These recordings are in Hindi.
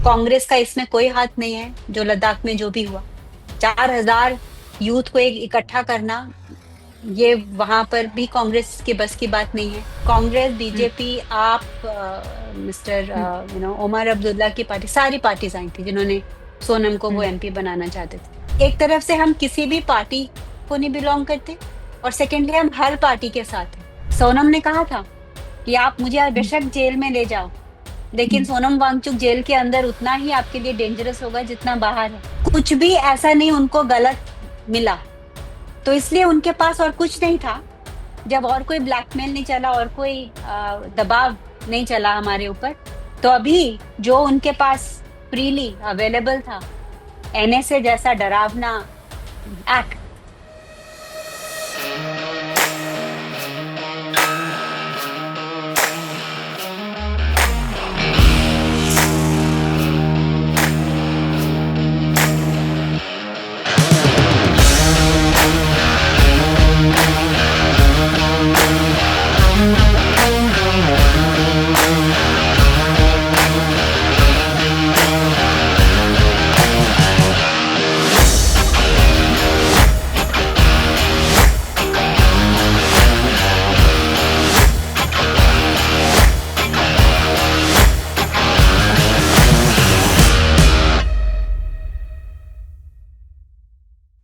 कांग्रेस का इसमें कोई हाथ नहीं है। जो लद्दाख में जो भी हुआ, 4,000 यूथ को एक इकट्ठा करना, ये वहां पर भी कांग्रेस के बस की बात नहीं है। कांग्रेस, हम्म। बीजेपी, आप, मिस्टर हम्म। उमर अब्दुल्ला की पार्टी, सारी पार्टीज आई थी जिन्होंने सोनम को वो हम्म। एमपी बनाना चाहते थे। एक तरफ से हम किसी भी पार्टी को नहीं बिलोंग करते, और सेकेंडली हम हर पार्टी के साथ हैं। सोनम ने कहा था कि आप मुझे आज हम्म। बेशक जेल में ले जाओ, लेकिन हम्म। सोनम वांगचुक जेल के अंदर उतना ही आपके लिए डेंजरस होगा जितना बाहर है। कुछ भी ऐसा नहीं उनको गलत मिला, तो इसलिए उनके पास और कुछ नहीं था। जब और कोई ब्लैकमेल नहीं चला और कोई दबाव नहीं चला हमारे ऊपर, तो अभी जो उनके पास फ्रीली अवेलेबल था, एनएसए जैसा डरावना एक्ट।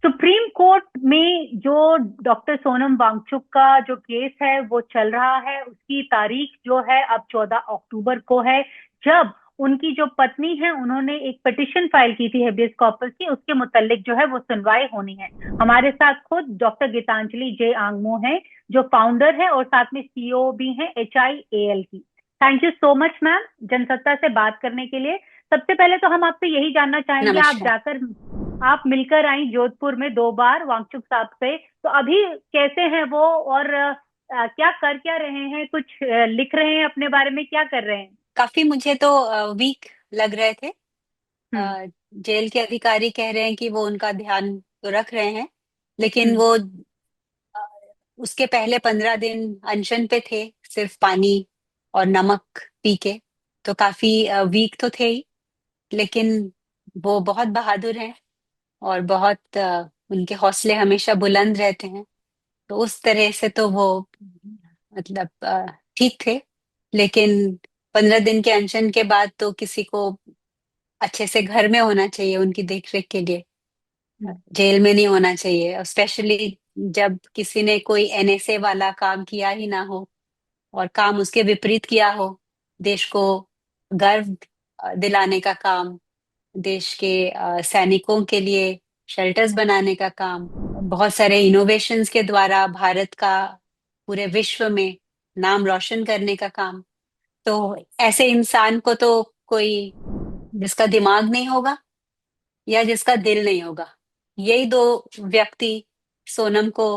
सुप्रीम कोर्ट में जो डॉक्टर सोनम वांगचुक का जो केस है वो चल रहा है, उसकी तारीख जो है अब 14 अक्टूबर को है, जब उनकी जो पत्नी है उन्होंने एक पिटिशन फाइल की थी हेबियस कॉर्पस की, उसके मुतालिक जो है वो सुनवाई होनी है। हमारे साथ खुद डॉक्टर गीतांजलि जे आंगमो है, जो फाउंडर है और साथ में सीईओ भी है HIAL की। Thank you so much ma'am Jansatta से बात करने के लिए। सबसे पहले तो हम आपसे यही जानना चाहेंगे, नमस्कार। आप मिलकर आई जोधपुर में 2 बार वांगचुक साहब से, तो अभी कैसे हैं वो, और क्या कर क्या रहे हैं, कुछ लिख रहे हैं अपने बारे में, क्या कर रहे हैं? काफी मुझे तो वीक लग रहे थे। हम्म। जेल के अधिकारी कह रहे हैं कि वो उनका ध्यान तो रख रहे हैं, लेकिन हम्म। वो अ, उसके पहले 15 दिन अनशन पे थे, सिर्फ पानी और नमक पी के। तो काफी वीक तो थे ही, लेकिन वो बहुत बहादुर हैं, और बहुत उनके हौसले हमेशा बुलंद रहते हैं। तो उस तरह से तो वो मतलब ठीक थे। लेकिन 15 दिन के अनशन के बाद तो किसी को अच्छे से घर में होना चाहिए उनकी देखरेख के लिए, हम्म। जेल में नहीं होना चाहिए, स्पेशली जब किसी ने कोई एनएसए वाला काम किया ही ना हो और काम उसके विपरीत किया हो। देश को गर्व दिलाने का काम, देश के सैनिकों के लिए शेल्टर्स बनाने का काम, बहुत सारे इनोवेशंस के द्वारा भारत का पूरे विश्व में नाम रोशन करने का काम। तो ऐसे इंसान को तो कोई, जिसका दिमाग नहीं होगा या जिसका दिल नहीं होगा, यही दो व्यक्ति सोनम को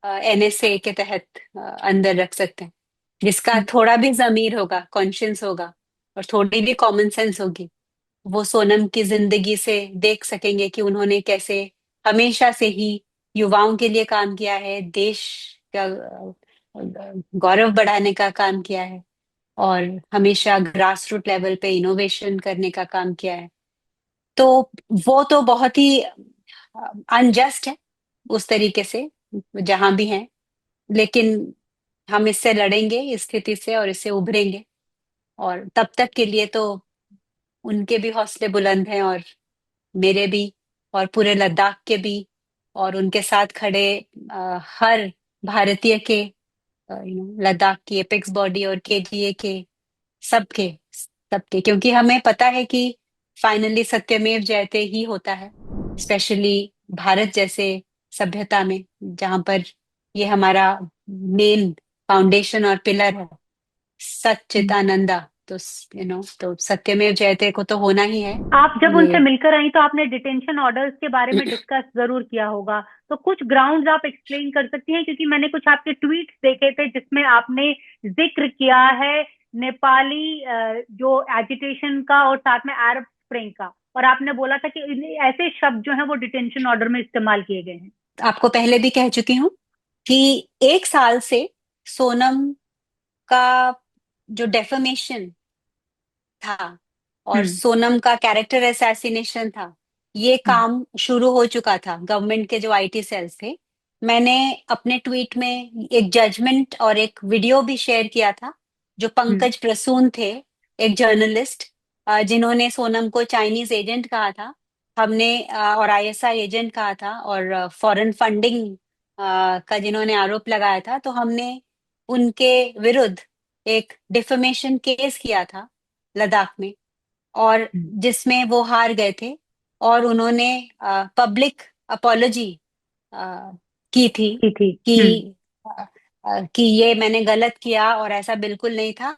एनएसए के तहत अंदर रख सकते हैं। जिसका हम्म। थोड़ा भी जमीर होगा, कॉन्शियंस होगा, और थोड़ी भी कॉमन सेंस होगी, वो सोनम की जिंदगी से देख सकेंगे कि उन्होंने कैसे हमेशा से ही युवाओं के लिए काम किया है, देश का गौरव बढ़ाने का काम किया है, और हमेशा ग्रास रूट लेवल पे इनोवेशन करने का काम किया है। तो वो तो बहुत ही अनजस्ट है उस तरीके से, जहां भी है। लेकिन हम इससे लड़ेंगे, इस स्थिति से, और इससे उभरेंगे। और तब तक के लिए तो उनके भी हौसले बुलंद हैं, और मेरे भी, और पूरे लद्दाख के भी, और उनके साथ खड़े हर भारतीय के, लद्दाख की एपेक्स बॉडी और केजीए के, सबके सबके, क्योंकि हमें पता है कि फाइनली सत्यमेव जयते ही होता है। स्पेशली भारत जैसे सभ्यता में, जहां पर ये हमारा मेन फाउंडेशन और पिलर है, हम्म। सच्चिदानंदा। तो तो सत्यमेव जयते को तो होना ही है आप जब उनसे ये। मिलकर आई तो आपने डिटेंशन ऑर्डर्स के बारे में डिस्कस जरूर किया होगा, तो कुछ ग्राउंड्स आप एक्सप्लेन कर सकती हैं, क्योंकि मैंने कुछ आपके ट्वीट्स देखे थे जिसमें आपने जिक्र किया है नेपाली जो एजिटेशन का और साथ में अरब स्प्रिंग का, और आपने बोला था कि ऐसे शब्द जो हैं वो डिटेंशन ऑर्डर में इस्तेमाल किए गए हैं। आपको पहले भी कह चुकी हूँ कि 1 साल से सोनम का जो डेफेमेशन था, और हम्म। सोनम का कैरेक्टर असैसिनेशन था, ये हम्म। काम शुरू हो चुका था गवर्नमेंट के जो आईटी सेल्स थे। मैंने अपने ट्वीट में एक जजमेंट और एक वीडियो भी शेयर किया था। जो हम्म। पंकज प्रसून थे, एक जर्नलिस्ट, जिन्होंने सोनम को चाइनीज एजेंट कहा था, हमने और आईएसआई एजेंट कहा था, और फॉरेन फंडिंग का जिन्होंने आरोप लगाया था, तो हमने उनके विरुद्ध एक डिफेमेशन केस किया था लद्दाख में, और हम्म। जिसमें वो हार गए थे। और उन्होंने पब्लिक अपॉलॉजी की थी की थी। हम्म। कि कि ये मैंने गलत किया और ऐसा बिल्कुल नहीं था।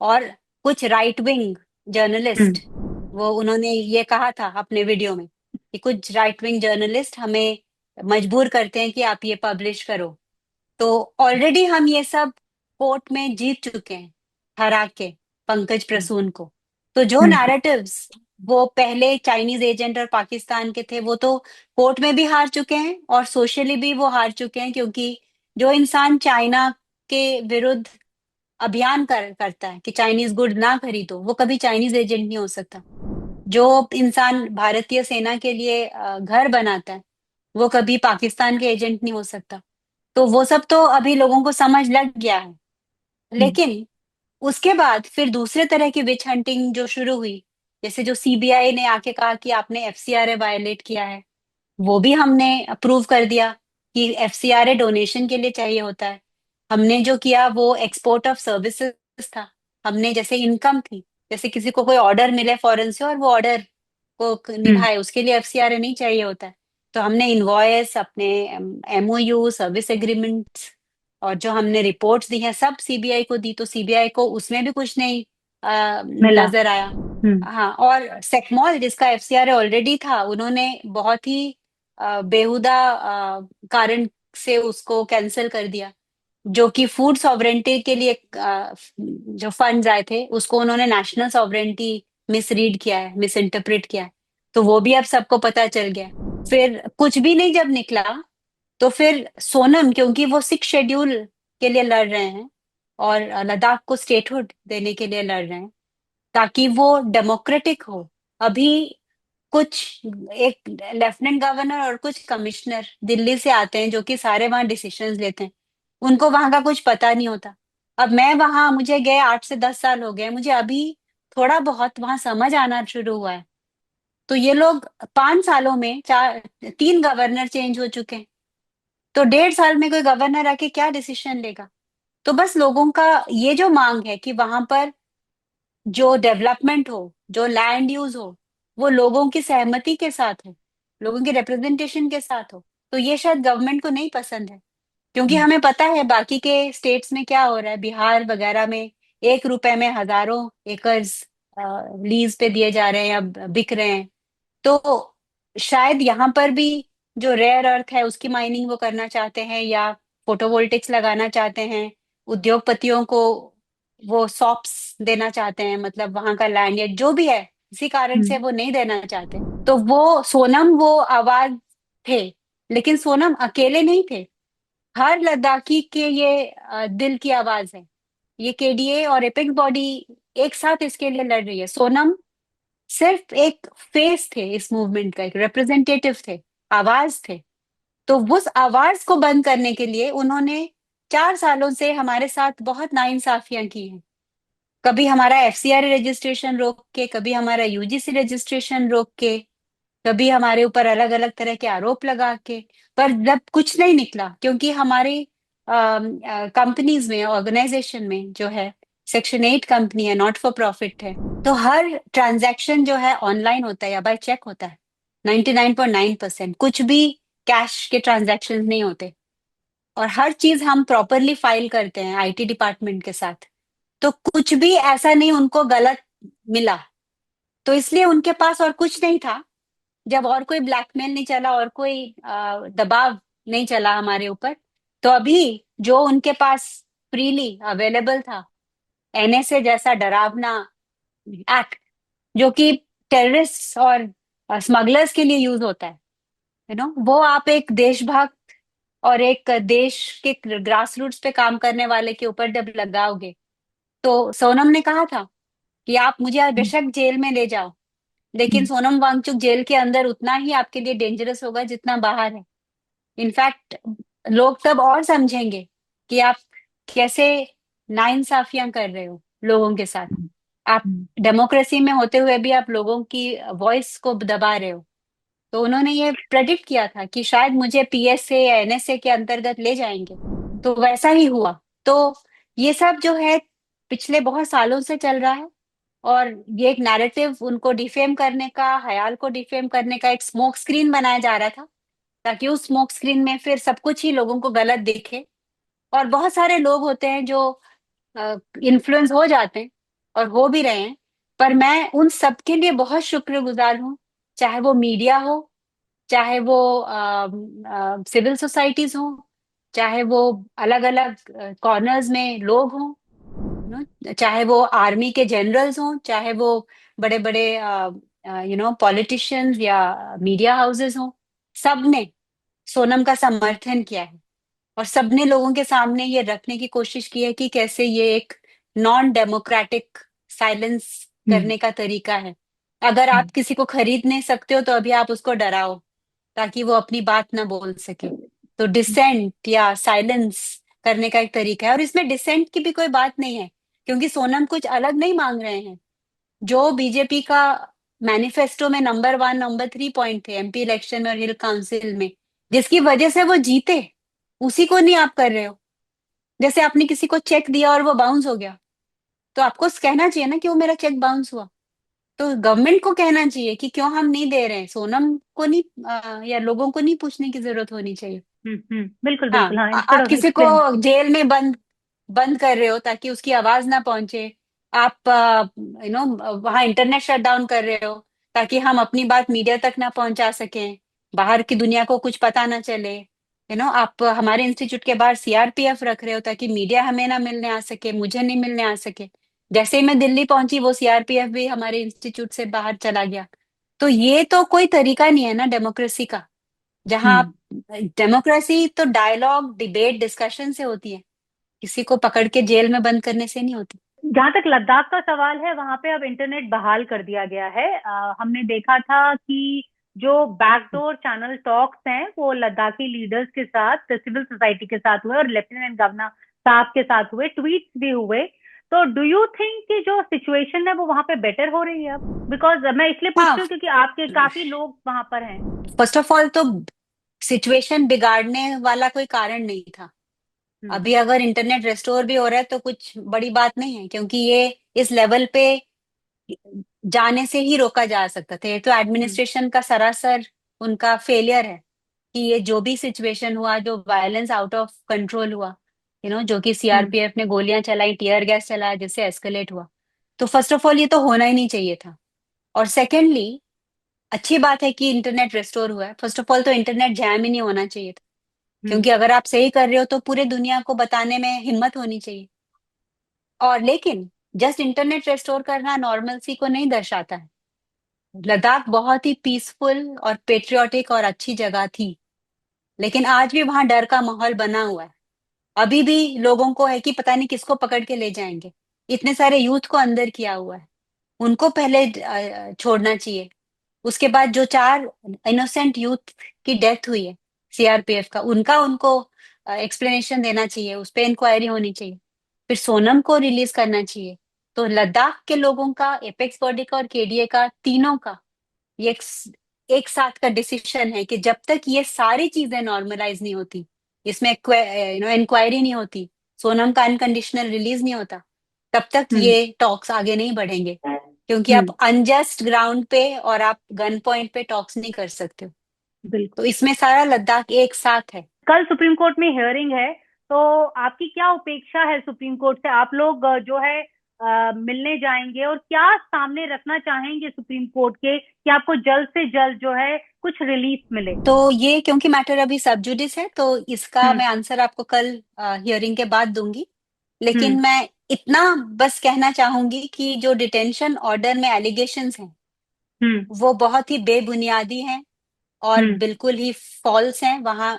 और कुछ राइट विंग जर्नलिस्ट, हम्म। वो उन्होंने ये कहा था अपने वीडियो में कि कुछ राइट विंग जर्नलिस्ट हमें मजबूर करते हैं कि आप ये पब्लिश करो। तो ऑलरेडी हम ये सब कोर्ट में जीत चुके हैं, हरा के पंकज प्रसून को। तो जो हम्म। नैरेटिव्स वो पहले चाइनीज एजेंट और पाकिस्तान के थे, वो तो कोर्ट में भी हार चुके हैं और सोशली भी वो हार चुके हैं, क्योंकि जो इंसान चाइना के विरुद्ध अभियान करता है कि चाइनीज गुड ना खरीदो, वो कभी चाइनीज एजेंट नहीं हो सकता। जो इंसान भारतीय सेना के लिए घर बनाता है, वो कभी पाकिस्तान के एजेंट नहीं हो सकता। तो वो सब तो अभी लोगों को समझ लग गया है। हम्म। लेकिन उसके बाद फिर दूसरे तरह की विच हंटिंग जो शुरू हुई, जैसे जो सीबीआई ने आके कहा कि आपने एफसीआरए वायलेट किया है, वो भी हमने अप्रूव कर दिया कि एफसीआरए डोनेशन के लिए चाहिए होता है। हमने जो किया वो एक्सपोर्ट ऑफ सर्विसेज था। हमने जैसे इनकम थी, जैसे किसी को कोई ऑर्डर मिले फॉरेन से और वो ऑर्डर को हम्म। निभाए, उसके लिए एफसीआरए नहीं चाहिए होता है। तो हमने इनवॉयस, अपने एमओयू, सर्विस एग्रीमेंट्स, और जो हमने रिपोर्ट्स दी हैं सब सीबीआई को दी, तो सीबीआई को उसमें भी कुछ नहीं मिला। नजर आया। हम्म। हाँ, और सेक्मॉल जिसका एफसीआरए ऑलरेडी था, उन्होंने बहुत ही बेहुदा कारण से उसको कैंसिल कर दिया। जो कि फूड सॉवरेंटी के लिए जो फंड्स आए थे, उसको उन्होंने नेशनल सॉवरेंटी मिसरीड किया है, मिस इंटरप्रेट किया है। तो वो भी अब सबको पता चल गया। फिर कुछ भी नहीं जब निकला, तो फिर सोनम, क्योंकि वो 6 शेड्यूल के लिए लड़ रहे हैं और लद्दाख को स्टेटहुड देने के लिए लड़ रहे हैं, ताकि वो डेमोक्रेटिक हो। अभी कुछ एक लेफ्टिनेंट गवर्नर और कुछ कमिश्नर दिल्ली से आते हैं, जो कि सारे वहां डिसीजंस लेते हैं। उनको वहां का कुछ पता नहीं होता। अब मैं वहां, मुझे गए 8 से 10 साल हो गए, मुझे अभी थोड़ा बहुत वहां समझ आना शुरू हुआ है। तो ये लोग 5 सालों में 3 गवर्नर चेंज हो चुके हैं। तो 1.5 साल में कोई गवर्नर आके क्या डिसीजन लेगा? तो बस लोगों का ये जो मांग है कि वहां पर जो डेवलपमेंट हो, जो लैंड यूज हो, वो लोगों की सहमति के साथ हो, लोगों की रिप्रेजेंटेशन के साथ हो, तो ये शायद गवर्नमेंट को नहीं पसंद है। क्योंकि हम्म। हमें पता है बाकी के स्टेट्स में क्या हो रहा है, बिहार वगैरह में 1 रुपए में हजारों एकर्स लीज पे दिए जा रहे हैं, अब बिक रहे हैं। तो शायद यहाँ पर भी जो रेयर अर्थ है उसकी माइनिंग वो करना चाहते हैं, या फोटोवोल्टिक्स लगाना चाहते हैं। उद्योगपतियों को वो सॉप्स देना चाहते हैं, मतलब वहां का लैंड या जो भी है, इसी कारण से हम्म। वो नहीं देना चाहते। तो वो सोनम वो आवाज थे। लेकिन सोनम अकेले नहीं थे, हर लद्दाखी के ये दिल की आवाज है। ये केडीए और एपेक्स बॉडी एक साथ इसके लिए लड़ रही है। सोनम सिर्फ एक फेस थे इस मूवमेंट का, एक रिप्रेजेंटेटिव थे, आवाज थे। तो उस आवाज को बंद करने के लिए उन्होंने 4 सालों से हमारे साथ बहुत नाइंसाफियां की हैं। कभी हमारा एफसीआर रजिस्ट्रेशन रोक के, कभी हमारा यूजीसी रजिस्ट्रेशन रोक के, कभी हमारे ऊपर अलग अलग तरह के आरोप लगा के। पर जब कुछ नहीं निकला, क्योंकि हमारी कंपनीज में, ऑर्गेनाइजेशन में जो है, सेक्शन 8 कंपनी है, नॉट फॉर प्रॉफिट है, तो हर ट्रांजैक्शन जो है ऑनलाइन होता है या बाय चेक होता है। 99.9%, कुछ भी कैश के ट्रांजैक्शन नहीं होते। और हर चीज हम प्रॉपरली फाइल करते हैं आईटी डिपार्टमेंट के साथ। तो कुछ भी ऐसा नहीं उनको गलत मिला। तो इसलिए उनके पास और कुछ नहीं था। जब और कोई ब्लैकमेल नहीं चला और कोई दबाव नहीं चला हमारे ऊपर, तो अभी जो उनके पास फ्रीली अवेलेबल था, एनएसए जैसा डरावना एक्ट, जो कि टेररिस्ट और स्मगलर्स के लिए यूज होता है, वो आप एक देशभक्त और एक देश के ग्रास रूट्स पे काम करने वाले के ऊपर जब लगाओगे। तो सोनम ने कहा था कि आप मुझे बेशक जेल में ले जाओ, लेकिन सोनम वांगचुक जेल के अंदर उतना ही आपके लिए डेंजरस होगा जितना बाहर है। इनफैक्ट लोग तब और समझेंगे कि आप कैसे नाइंसाफियां कर रहे हो लोगों के साथ। आप डेमोक्रेसी में होते हुए भी आप लोगों की वॉइस को दबा रहे हो। तो उन्होंने ये प्रेडिक्ट किया था कि शायद मुझे पीएसए या एनएसए के अंतर्गत ले जाएंगे, तो वैसा ही हुआ। तो ये सब जो है पिछले बहुत सालों से चल रहा है, और ये एक नैरेटिव उनको डिफेम करने का, हयाल को डिफेम करने का एक स्मोक स्क्रीन बनाया जा रहा था, ताकि उस स्मोक स्क्रीन में फिर सब कुछ ही लोगों को गलत दिखे। और बहुत सारे लोग होते हैं जो इन्फ्लुएंस हो जाते हैं, और हो भी रहे हैं। पर मैं उन सब के लिए बहुत शुक्रगुजार हूँ, चाहे वो मीडिया हो, चाहे वो सिविल सोसाइटीज हो, चाहे वो अलग अलग कॉर्नर्स में लोग हों, चाहे वो आर्मी के जनरल्स हों, चाहे वो बड़े बड़े पॉलिटिशियंस या मीडिया हाउसेस हों। सबने सोनम का समर्थन किया है, और सबने लोगों के सामने ये रखने की कोशिश की है कि कैसे ये एक नॉन डेमोक्रेटिक साइलेंस हम्म। करने का तरीका है। अगर आप हम्म। किसी को खरीद नहीं सकते हो तो अभी आप उसको डराओ, ताकि वो अपनी बात ना बोल सके। तो डिसेंट या साइलेंस करने का एक तरीका है, और इसमें डिसेंट की भी कोई बात नहीं है, क्योंकि सोनम कुछ अलग नहीं मांग रहे हैं। जो बीजेपी का मैनिफेस्टो में नंबर 1 नंबर 3 पॉइंट थे एमपी इलेक्शन और हिल काउंसिल में, जिसकी वजह से वो जीते, उसी को नहीं आप कर रहे हो। जैसे आपने किसी को चेक दिया और वो बाउंस हो गया, तो आपको कहना चाहिए ना कि वो मेरा चेक बाउंस हुआ। तो गवर्नमेंट को कहना चाहिए कि क्यों हम नहीं दे रहे हैं। सोनम को नहीं या लोगों को नहीं पूछने की जरूरत होनी चाहिए। बिल्कुल हाँ, बिल्कुल, हाँ, इंस्टेड आप ऑफ किसी को एक्सप्लेन। जेल में बंद बंद कर रहे हो ताकि उसकी आवाज ना पहुंचे। आप वहां इंटरनेट शट डाउन कर रहे हो ताकि हम अपनी बात मीडिया तक ना पहुंचा सकें, बाहर की दुनिया को कुछ पता ना चले। आप हमारे इंस्टीट्यूट के बाहर सीआरपीएफ रख रहे हो ताकि मीडिया हमें ना मिलने आ सके, मुझे नहीं मिलने आ सके। जैसे ही मैं दिल्ली पहुंची, वो सीआरपीएफ भी हमारे इंस्टीट्यूट से बाहर चला गया। तो ये तो कोई तरीका नहीं है ना डेमोक्रेसी का, जहां आप, हम्म। डेमोक्रेसी तो डायलॉग डिबेट डिस्कशन से होती है, किसी को पकड़ के जेल में बंद करने से नहीं होती। जहां तक लद्दाख का सवाल है, वहां पे अब इंटरनेट बहाल कर दिया गया है। हमने देखा था कि जो बैकडोर चैनल टॉक्स हैं वो लद्दाखी लीडर्स के साथ, सिविल सोसाइटी के साथ हुए, और लेफ्टिनेंट गवर्नर साहब के साथ हुए, ट्वीट्स भी हुए। तो डू यू थिंक कि जो सिचुएशन है वो वहां पे बेटर हो रही है अब? बिकॉज मैं इसलिए पूछ हाँ, रही हूँ क्योंकि आपके काफी लोग वहां पर हैं। फर्स्ट ऑफ ऑल तो सिचुएशन बिगाड़ने वाला कोई कारण नहीं था। हम्म। अभी अगर इंटरनेट रेस्टोर भी हो रहा है तो कुछ बड़ी बात नहीं है, क्योंकि ये इस लेवल पे जाने से ही रोका जा सकता था। ये तो हम्म। एडमिनिस्ट्रेशन का सरासर उनका फेलियर है कि ये जो भी सिचुएशन हुआ, जो वायलेंस आउट ऑफ कंट्रोल हुआ, जो कि हम्म। सीआरपीएफ ने गोलियां चलाई, टीयर गैस चलाया, जिससे एस्केलेट हुआ। तो फर्स्ट ऑफ ऑल ये तो होना ही नहीं चाहिए था। और सेकेंडली, अच्छी बात है कि इंटरनेट रेस्टोर हुआ है। फर्स्ट ऑफ ऑल तो इंटरनेट जैम ही नहीं होना चाहिए था, हम्म। क्योंकि अगर आप सही कर रहे हो तो पूरे दुनिया को बताने में हिम्मत होनी चाहिए। और लेकिन जस्ट इंटरनेट रेस्टोर करना नॉर्मलसी को नहीं दर्शाता है। लद्दाख बहुत ही पीसफुल और पेट्रियाटिक और अच्छी जगह थी, लेकिन आज भी वहां डर का माहौल बना हुआ है। अभी भी लोगों को है कि पता नहीं किसको पकड़ के ले जाएंगे। इतने सारे यूथ को अंदर किया हुआ है, उनको पहले छोड़ना चाहिए। उसके बाद जो 4 इनोसेंट यूथ की डेथ हुई है सीआरपीएफ का, उनका उनको एक्सप्लेनेशन देना चाहिए, उस पर इंक्वायरी होनी चाहिए। फिर सोनम को रिलीज करना चाहिए। तो लद्दाख के लोगों का, एपेक्स बॉडी का और केडीए का, तीनों का ये एक साथ का डिसीजन है कि जब तक ये सारी चीजें नॉर्मलाइज नहीं होती, इसमें इंक्वायरी नहीं होती, सोनम का अनकंडीशनल रिलीज नहीं होता, तब तक हम्म। ये टॉक्स आगे नहीं बढ़ेंगे। क्योंकि आप हम्म। अनजस्ट ग्राउंड पे और आप गन पॉइंट पे टॉक्स नहीं कर सकते हो। तो बिल्कुल। इसमें सारा लद्दाख एक साथ है। कल सुप्रीम कोर्ट में हियरिंग है, तो आपकी क्या अपेक्षा है सुप्रीम कोर्ट से? आप लोग जो है मिलने जाएंगे, और क्या सामने रखना चाहेंगे सुप्रीम कोर्ट के कि आपको जल्द से जल्द जो है कुछ रिलीफ मिले? तो ये क्योंकि मैटर अभी सब जुडिस है, तो इसका हम्म। मैं आंसर आपको कल हियरिंग के बाद दूंगी। हम्म। लेकिन मैं इतना बस कहना चाहूंगी कि जो डिटेंशन ऑर्डर में एलिगेशंस हैं, हम्म। वो बहुत ही बेबुनियादी हैं और हम्म। बिल्कुल ही फॉल्स हैं। वहां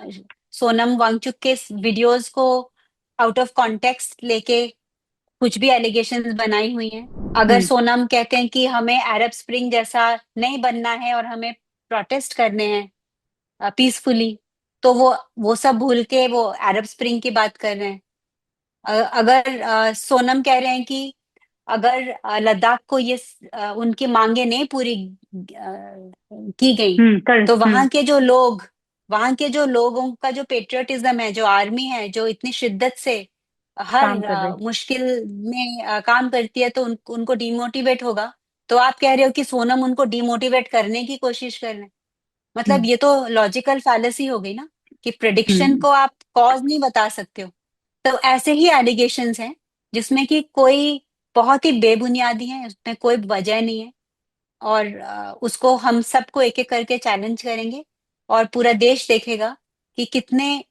सोनम वांगचुक के वीडियोस को आउट ऑफ कॉन्टेक्स्ट लेके कुछ भी एलिगेशंस बनाई हुई हैं। अगर हम्म। सोनम कहते हैं कि हमें अरब स्प्रिंग जैसा नहीं बनना है और हमें प्रोटेस्ट करने हैं पीसफुली, तो वो सब भूल के वो अरब स्प्रिंग की बात कर रहे हैं। अगर सोनम कह रहे हैं कि अगर लद्दाख को उनकी मांगे नहीं पूरी की गई, कर तो वहां के जो लोगों का जो पेट्रियटिज्म है, जो आर्मी है जो इतनी शिद्दत से हर काम कर रहे। मुश्किल में काम करती है, तो उनको डिमोटिवेट होगा। तो आप कह रहे हो कि सोनम उनको डिमोटिवेट करने की कोशिश कर रहे हैं। मतलब हम्म। ये तो लॉजिकल फैलेसी हो गई ना, कि प्रिडिक्शन हम्म। को आप कॉज नहीं बता सकते हो। तो ऐसे ही एलिगेशंस हैं जिसमें कि कोई बहुत ही बेबुनियादी है, उसमें कोई वजह नहीं है। और उसको हम सबको एक एक करके चैलेंज करेंगे, और पूरा देश देखेगा कि कितने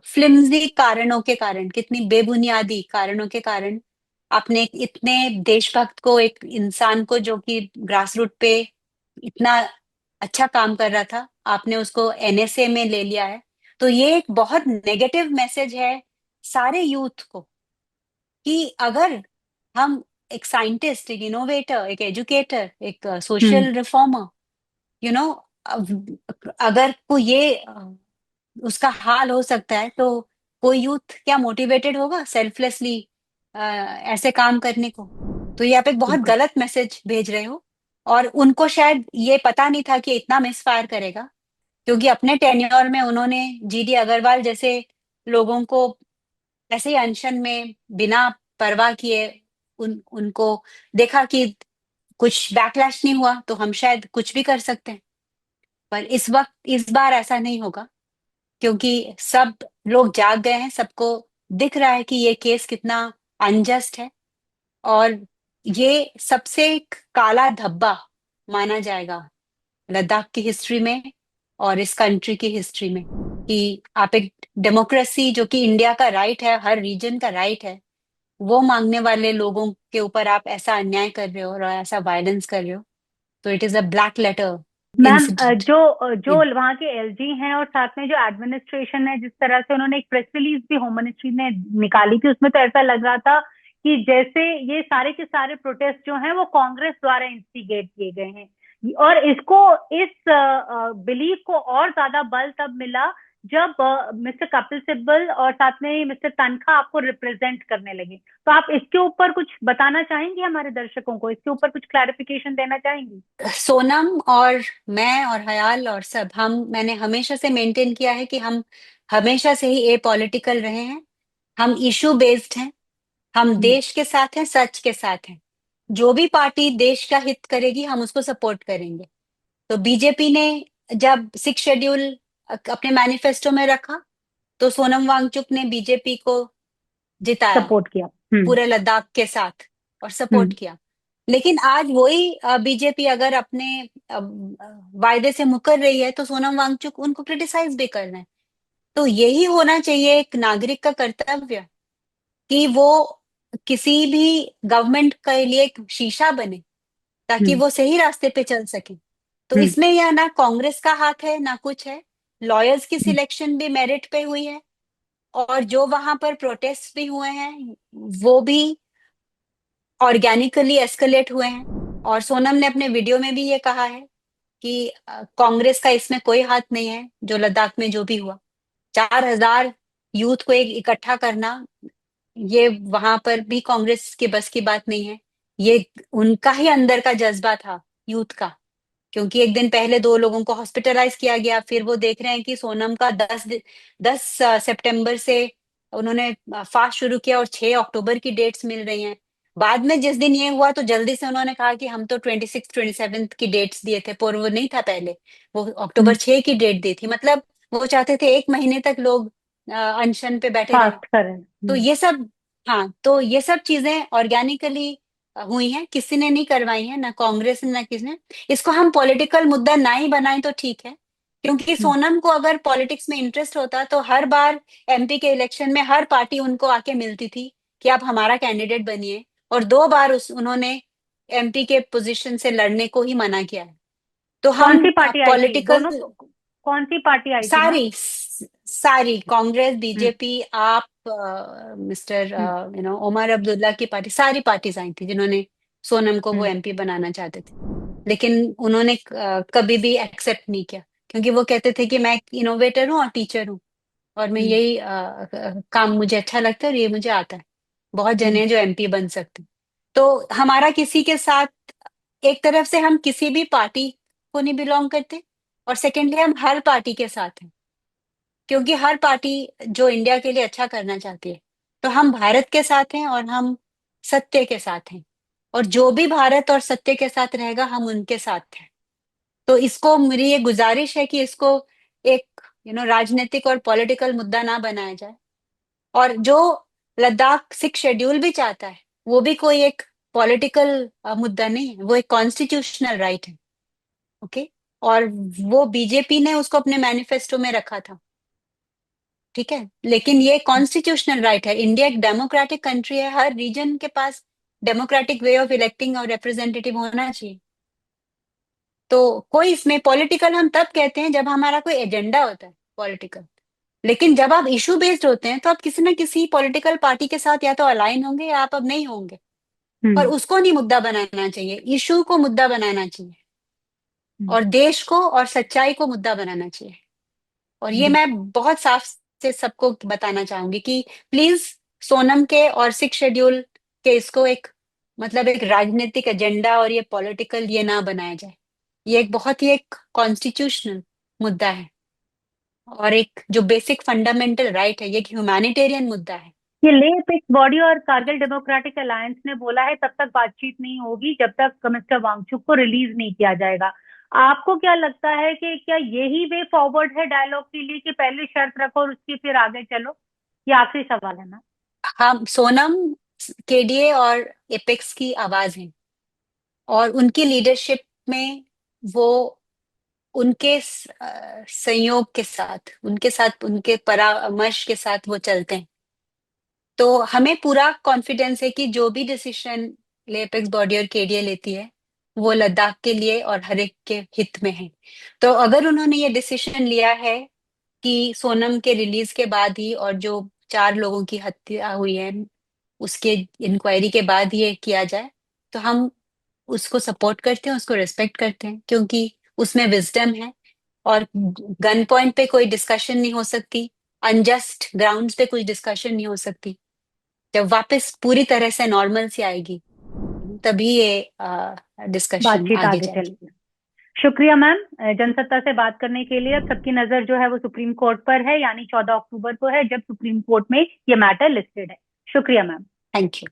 फ्लिम्जी कारणों के कारण, कितनी बेबुनियादी कारणों के कारण आपने एक इतने देशभक्त को, एक इंसान को जो कि ग्रास रूट पे इतना अच्छा काम कर रहा था, आपने उसको एनएसए में ले लिया है। तो ये एक बहुत नेगेटिव मैसेज है सारे यूथ को, कि अगर हम एक साइंटिस्ट, एक इनोवेटर, एक एजुकेटर, एक हम्म। सोशल रिफॉर्मर, यू नो अगर को ये उसका हाल हो सकता है, तो कोई यूथ क्या मोटिवेटेड होगा सेल्फलेसली ऐसे काम करने को? तो ये आप एक बहुत बिल्कुल। गलत मैसेज भेज रहे हो। और उनको शायद ये पता नहीं था कि इतना मिसफायर करेगा, क्योंकि अपने टेन्योर में उन्होंने जीडी अग्रवाल जैसे लोगों को ऐसे ही अनशन में बिना परवाह किए उनको देखा कि कुछ बैकलैश नहीं हुआ, तो हम शायद कुछ भी कर सकते हैं। पर इस बार ऐसा नहीं होगा, क्योंकि सब लोग जाग गए हैं, सबको दिख रहा है कि ये केस कितना अनजस्ट है। और ये सबसे एक काला धब्बा माना जाएगा लद्दाख की हिस्ट्री में और इस कंट्री की हिस्ट्री में, कि आप एक डेमोक्रेसी, जो कि इंडिया का राइट है, हर रीजन का राइट है, वो मांगने वाले लोगों के ऊपर आप ऐसा अन्याय कर रहे हो और ऐसा वायलेंस कर रहे हो। तो it is a black letter ma'am, incident. जो वहाँ के एलजी हैं और साथ में जो एडमिनिस्ट्रेशन है, जिस तरह से उन्होंने एक प्रेस रिलीज भी होम मिनिस्ट्री ने निकाली थी, उसमें तो ऐसा लग रहा था कि जैसे ये सारे के सारे प्रोटेस्ट जो हैं वो कांग्रेस द्वारा इंस्टिगेट किए गए हैं। और इसको, इस बिलीफ को और ज्यादा बल तब मिला जब मिस्टर कपिल सिब्बल और साथ में मिस्टर तनखा आपको रिप्रेजेंट करने लगे। तो आप इसके ऊपर कुछ बताना चाहेंगे हमारे दर्शकों को, इसके ऊपर कुछ क्लैरिफिकेशन देना चाहेंगी? सोनम और मैं और हयाल और सब, मैंने हमेशा से मेंटेन किया है कि हम हमेशा से ही ए पॉलिटिकल रहे हैं। हम इशू बेस्ड हैं, हम हम्म। देश के साथ हैं, सच के साथ हैं। जो भी पार्टी देश का हित करेगी हम उसको सपोर्ट करेंगे। तो बीजेपी ने जब 6 शेड्यूल अपने मैनिफेस्टो में रखा, तो सोनम वांगचुक ने बीजेपी को जिताया सपोर्ट किया। हम्म। पूरे लद्दाख के साथ और सपोर्ट हम्म। किया। लेकिन आज वही बीजेपी अगर अपने वायदे से मुकर रही है, तो सोनम वांगचुक उनको क्रिटिसाइज भी कर रहे हैं। तो यही होना चाहिए एक नागरिक का कर्तव्य, कि वो किसी भी गवर्नमेंट के लिए एक शीशा बने, ताकि हम्म। वो सही रास्ते पे चल सके। तो हम्म। इसमें यह ना कांग्रेस का हाथ है ना कुछ है। लॉयर्स की हम्म। सिलेक्शन भी मेरिट पे हुई है, और जो वहां पर प्रोटेस्ट भी हुए हैं वो भी ऑर्गेनिकली एस्केलेट हुए हैं। और सोनम ने अपने वीडियो में भी ये कहा है कि कांग्रेस का इसमें कोई हाथ नहीं है, जो लद्दाख में जो भी हुआ। 4,000 यूथ को एक इकट्ठा करना, ये वहां पर भी कांग्रेस के बस की बात नहीं है। ये उनका ही अंदर का जज्बा था, यूथ का। क्योंकि एक दिन पहले 2 लोगों को हॉस्पिटलाइज किया गया, फिर वो देख रहे हैं कि सोनम का 10 सितंबर से उन्होंने फास्ट शुरू किया और 6 अक्टूबर की डेट्स मिल रही हैं। बाद में जिस दिन ये हुआ, तो जल्दी से उन्होंने कहा कि हम तो 26 27 की डेट्स दिए थे, पर वो नहीं था पहले, वो हम्म। अक्टूबर 6 की डेट दी थी। मतलब वो चाहते थे 1 महीने तक लोग अनशन पे बैठे रहे। फास्ट करें। तो ये सब, हाँ, तो ये सब चीजें ऑर्गेनिकली हुई हैं, किसी ने नहीं करवाई हैं, ना कांग्रेस ने ना किसी ने। इसको हम पॉलिटिकल मुद्दा ना ही बनाएं तो ठीक है। क्योंकि हम्म। सोनम को अगर पॉलिटिक्स में इंटरेस्ट होता, तो हर बार एमपी के इलेक्शन में हर पार्टी उनको आके मिलती थी कि आप हमारा कैंडिडेट बनिए। और 2 बार उन्होंने एमपी के पोजीशन से लड़ने को ही मना किया है। तो कौन हम सी पार्टी आई थी पॉलिटिकल, दोनों? कौन सी पार्टी आई थी मैम? सारी सारी, कांग्रेस, हम्म। बीजेपी, आप, मिस्टर हम्म। उमर अब्दुल्ला की पार्टी, सारी पार्टीज आई थी जिन्होंने सोनम को वो हम्म। एमपी बनाना चाहते थे। लेकिन उन्होंने कभी भी एक्सेप्ट नहीं किया, क्योंकि वो कहते थे कि मैं इनोवेटर हूँ और टीचर हूँ, और मैं हम्म। यही काम मुझे अच्छा लगता है और ये मुझे आता है। बहुत जने हम्म। हैं जो एमपी बन सकते हैं। तो हमारा किसी के साथ, एक तरफ से हम किसी भी पार्टी को नहीं बिलोंग करते, और सेकेंडली हम हर पार्टी के साथ हैं, क्योंकि हर पार्टी जो इंडिया के लिए अच्छा करना चाहती है। तो हम भारत के साथ हैं और हम सत्य के साथ हैं, और जो भी भारत और सत्य के साथ रहेगा हम उनके साथ हैं। तो इसको, मेरी ये गुजारिश है कि इसको एक राजनीतिक और पॉलिटिकल मुद्दा ना बनाया जाए। और जो लद्दाख सिख शेड्यूल भी चाहता है, वो भी कोई एक पॉलिटिकल मुद्दा नहीं है, वो एक कॉन्स्टिट्यूशनल राइट है। ओके। और वो बीजेपी ने उसको अपने मैनिफेस्टो में रखा था, ठीक है, लेकिन ये कॉन्स्टिट्यूशनल राइट है। इंडिया एक डेमोक्रेटिक कंट्री है, हर रीजन के पास डेमोक्रेटिक वे ऑफ इलेक्टिंग और रिप्रेजेंटेटिव होना चाहिए। तो कोई इसमें पॉलिटिकल हम तब कहते हैं जब हमारा कोई एजेंडा होता है पॉलिटिकल। लेकिन जब आप इशू बेस्ड होते हैं तो आप किसी ना किसी पॉलिटिकल पार्टी के साथ या तो अलाइन होंगे या आप अब नहीं होंगे। पर हम्म। उसको नहीं मुद्दा बनाना चाहिए, इशू को मुद्दा बनाना चाहिए, हम्म। और देश को और सच्चाई को मुद्दा बनाना चाहिए। और ये मैं बिल्कुल। बहुत साफ से सबको बताना चाहूंगी कि प्लीज सोनम के और सिक्स शेड्यूल के इसको एक, मतलब एक राजनीतिक एजेंडा और ये पॉलिटिकल ये ना बनाया जाए। ये एक बहुत ही एक कॉन्स्टिट्यूशनल मुद्दा है, और एक जो बेसिक फंडामेंटल राइट है, ये एक ह्यूमैनिटेरियन मुद्दा है। ये ले पिक्स बॉडी और कारगिल डेमोक्रेटिक अलायंस ने बोला है तब तक बातचीत नहीं होगी जब तक मिस्टर वांगचुक को रिलीज नहीं किया जाएगा। आपको क्या लगता है कि क्या यही वे फॉरवर्ड है डायलॉग के लिए कि पहले शर्त रखो और उसकी फिर आगे चलो? ये आखिरी सवाल है ना। हम सोनम, केडीए और एपेक्स की आवाज है, और उनकी लीडरशिप में वो उनके संयोग के साथ, उनके साथ, उनके परामर्श के साथ वो चलते हैं। तो हमें पूरा कॉन्फिडेंस है कि जो भी डिसीजन एपेक्स बॉडी और केडीए लेती है वो लद्दाख के लिए और हर एक के हित में है। तो अगर उन्होंने ये डिसीजन लिया है कि सोनम के रिलीज के बाद ही, और जो 4 लोगों की हत्या हुई है उसके इंक्वायरी के बाद ये किया जाए, तो हम उसको सपोर्ट करते हैं, उसको रिस्पेक्ट करते हैं, क्योंकि उसमें विजडम है। और गन पॉइंट पे कोई डिस्कशन नहीं हो सकती, अनजस्ट ग्राउंड्स पे कुछ डिस्कशन नहीं हो सकती। जब वापस पूरी तरह से नॉर्मल सी आएगी तभी ये डिस्कशन बातचीत आगे आगे जाएगी। चलेगी। शुक्रिया मैम, जनसत्ता से बात करने के लिए। अब सबकी नजर जो है वो सुप्रीम कोर्ट पर है, यानी 14 अक्टूबर को है जब सुप्रीम कोर्ट में ये मैटर लिस्टेड है। शुक्रिया मैम। Thank you.